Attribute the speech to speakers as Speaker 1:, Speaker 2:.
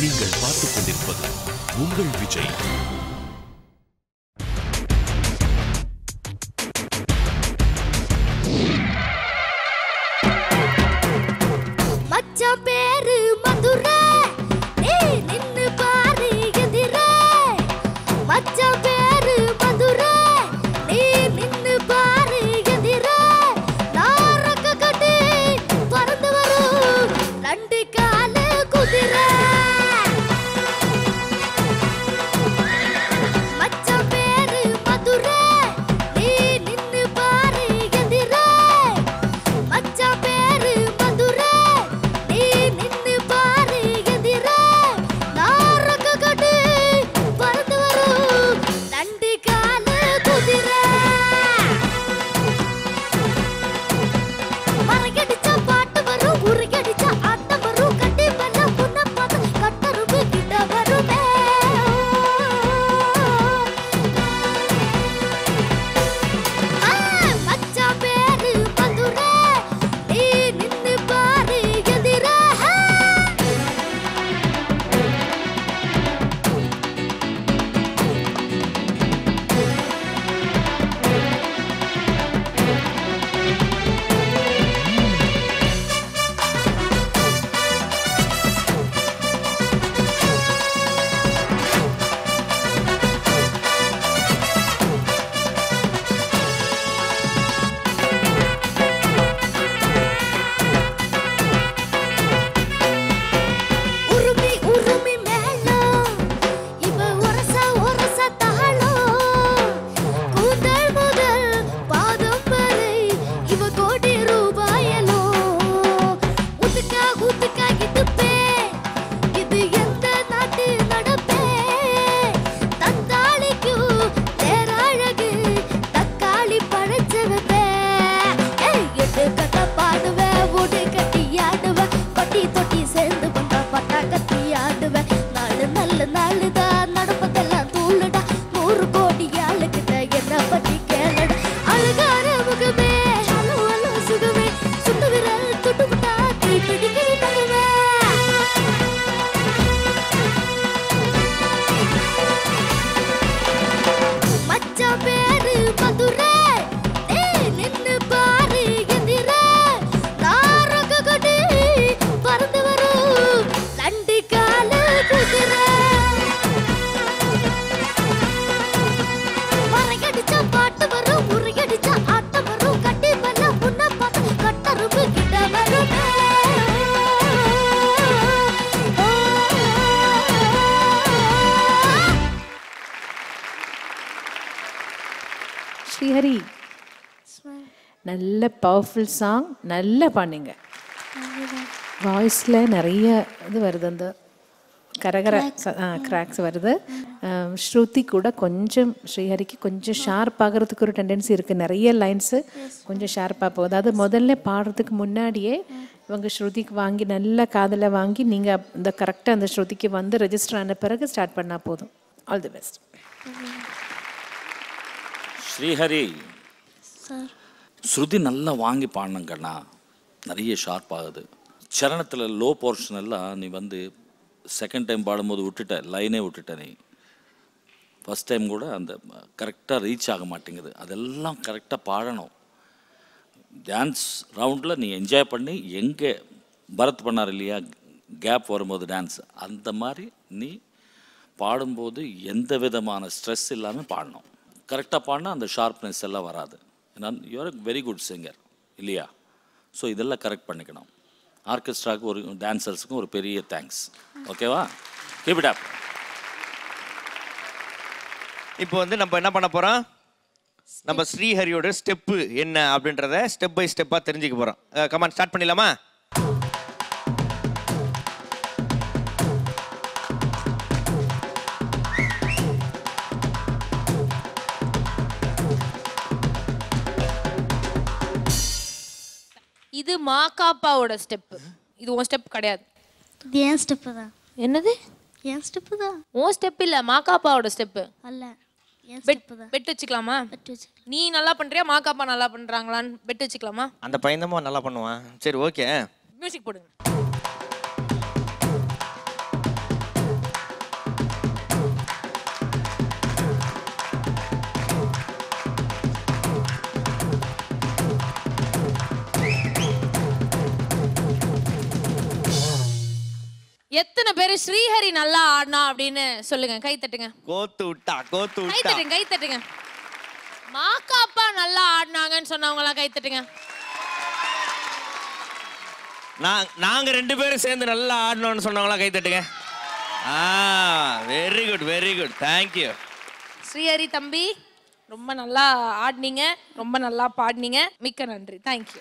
Speaker 1: நீங்கள் பார்த்துக் கொண்டிருப்பது உங்கள் விஜய்.
Speaker 2: மச்சான் பேரு மதுரை, ஏய் நின்னு பாரு எதிரே. மச்சான் பேரு மதுரை, நீ நின்னு பாரு எதிரே. நாரக்க கட்டி பறந்து வரும் ரெண்டு கால குதிரை. மச்சான் பேரு மதுரை, நீ நின்னு பாரு எதிரே. மச்சான் பேரு மதுரை, நீ நின்னு பாரு எதிரே. நாரக்க கட்டி பறந்து வரும் ரெண்டு கால குதிரை. மரகடிச்சா பாட்டு வரும், உருகடிச்சா ஆட்டம் வரும். கட்டி பண்ண புண்ண பார்த்து கட்டரும்பு கிட்ட வருமே. மச்சான் பேரு மதுரை, நீ நின்னு பாரு எதிரே. உருமி உருமி மேளம், இவ ஒரசா ஒரசா தாளம். கூந்தல் முதல் பாதம் வரை இவ கோடி ரூபாயலோ. உத்துக்கா உத்துக்கா இடுப்பே, இது எந்த நாட்டு நடப்பே. தக்காளிக்கும் தேரழகு, தக்காளி பழச்சவப்பே. எட்டு கட்ட பாடுவே, ஓடு கட்டி ஆடுவே. பட்டி தொட்டி சேர்ந்து கொண்டா பட்டா கத்தி ஆடுவே. நாலு நல்ல நாளுதான் நடப்பதெல்லாம் தூளுடா. 100 கோடி ஆளுகிட்ட என்ன பத்தி கேளுடா. அழகார முகமே, அலோ அலோ சுகமே. சுட்டு விரல் தொட்டு விட்டா தீ பிடிக்கிற தகவே. மச்சான் பேரு மதுரை, ஏய் நின்னு பாரு எதிரே. நாரக்க கட்டி பறந்து வரும் ரெண்டு கால குதிரை. மரகடிச்சா பாட்டு வரும், உருகடிச்சா ஆட்டம் வரும். கட்டி பண்ண புண்ண பார்த்து கட்டரும்பு கிட்ட வருமே.
Speaker 3: ஸ்ரீஹரி, நல்ல பவர்ஃபுல் சாங், நல்லா பாடுங்க. வாய்ஸில் நிறைய இது வருது, அந்த கரகர கிராக்ஸ் வருது. ஸ்ருதி கூட கொஞ்சம் ஸ்ரீஹரிக்கு கொஞ்சம் ஷார்ப் ஆகிறதுக்கு ஒரு டெண்டன்சி இருக்குது. நிறைய லைன்ஸு கொஞ்சம் ஷார்ப்பாக போகுது. அதாவது முதல்ல பாடுறதுக்கு முன்னாடியே இவங்க ஸ்ருதிக்கு வாங்கி நல்ல காதில் வாங்கி நீங்கள் இந்த கரெக்டாக அந்த ஸ்ருதிக்கு வந்து ரெஜிஸ்டர் ஆன பிறகு ஸ்டார்ட் பண்ணால் போதும். All the best.
Speaker 4: Srihari,
Speaker 2: sir
Speaker 4: ஸ்ருதி நல்லா வாங்கி பாடினங்கண்ணா, நிறைய ஷார்ப் ஆகுது. சரணத்தில் லோ போர்ஷன் எல்லாம் நீ வந்து செகண்ட் டைம் பாடும்போது விட்டுட்ட, லைனே விட்டுட்ட. நீ ஃபஸ்ட் டைம் கூட அந்த கரெக்டாக ரீச் ஆக மாட்டேங்குது. அதெல்லாம் கரெக்டாக பாடணும். டான்ஸ் ரவுண்டில் நீ என்ஜாய் பண்ணி, எங்கே பரத் பண்ணார் இல்லையா கேப் வரும்போது டான்ஸ், அந்த மாதிரி நீ பாடும்போது எந்த விதமான ஸ்ட்ரெஸ் இல்லாமல் பாடணும். கரெக்டாக பாடினா அந்த ஷார்ப்னஸ் எல்லாம் வராது. ஏன்னா you are a very good singer இல்லையா? ஸோ இதெல்லாம் கரெக்ட் பண்ணிக்கணும். ஆர்கெஸ்ட்ராவுக்கு ஒரு டான்சர்ஸுக்கும் ஒரு பெரிய தேங்க்ஸ். ஓகேவா? Keep it up.
Speaker 5: இப்போ வந்து நம்ம என்ன பண்ண போகிறோம், நம்ம ஸ்ரீஹரியோட ஸ்டெப்பு என்ன அப்படின்றத ஸ்டெப் பை ஸ்டெப்பாக தெரிஞ்சுக்க போகிறோம். கமான், ஸ்டார்ட் பண்ணிடலாமா?
Speaker 6: இது மாகாப்பாவோட ஸ்டெப். இது உன் ஸ்டெப் கிடையாது.
Speaker 2: இது ஏன் ஸ்டெப்பு தான்.
Speaker 6: என்னது?
Speaker 2: ஏன் ஸ்டெப்பு தான்.
Speaker 6: உன் ஸ்டெப் இல்ல, மாகாப்பாவோட ஸ்டெப்.
Speaker 2: அல்ல, ஏன்
Speaker 6: பெட்
Speaker 2: ஸ்டெப்பு தான்.
Speaker 6: பெட் வச்சுக்கலாமா?
Speaker 2: பெட் வச்சுக்கலாம்.
Speaker 6: நீ நல்லா பண்றியா, மாகாப்பா நல்லா பண்றாங்களான்னு பெட் வச்சுக்கலாமா?
Speaker 5: அந்த பையன்தமா நல்லா பண்ணுவான். சரி, ஓகே.
Speaker 6: மியூசிக் போடுங்க. எத்தனை பேர் ஸ்ரீஹரி நல்லா ஆடினா அப்படின்னு சொல்லுங்க, கை தட்டுங்க.
Speaker 5: கோத்து விட்டா
Speaker 6: கை தட்டுங்க, கை தட்டுங்க. மாக்காப்பா நல்லா ஆடினாங்கன்னு சொன்னவங்க எல்லாம் கை தட்டுங்க.
Speaker 5: நாங்க 2 பேரும் சேர்ந்து நல்லா ஆடணும்னு சொன்னவங்களா கை தட்டுங்க. Very good, very good, thank you.
Speaker 6: Srihari தம்பி ரொம்ப நல்லா ஆடினீங்க, ரொம்ப நல்லா பாடினீங்க. மிக்க நன்றி, தேங்க்யூ.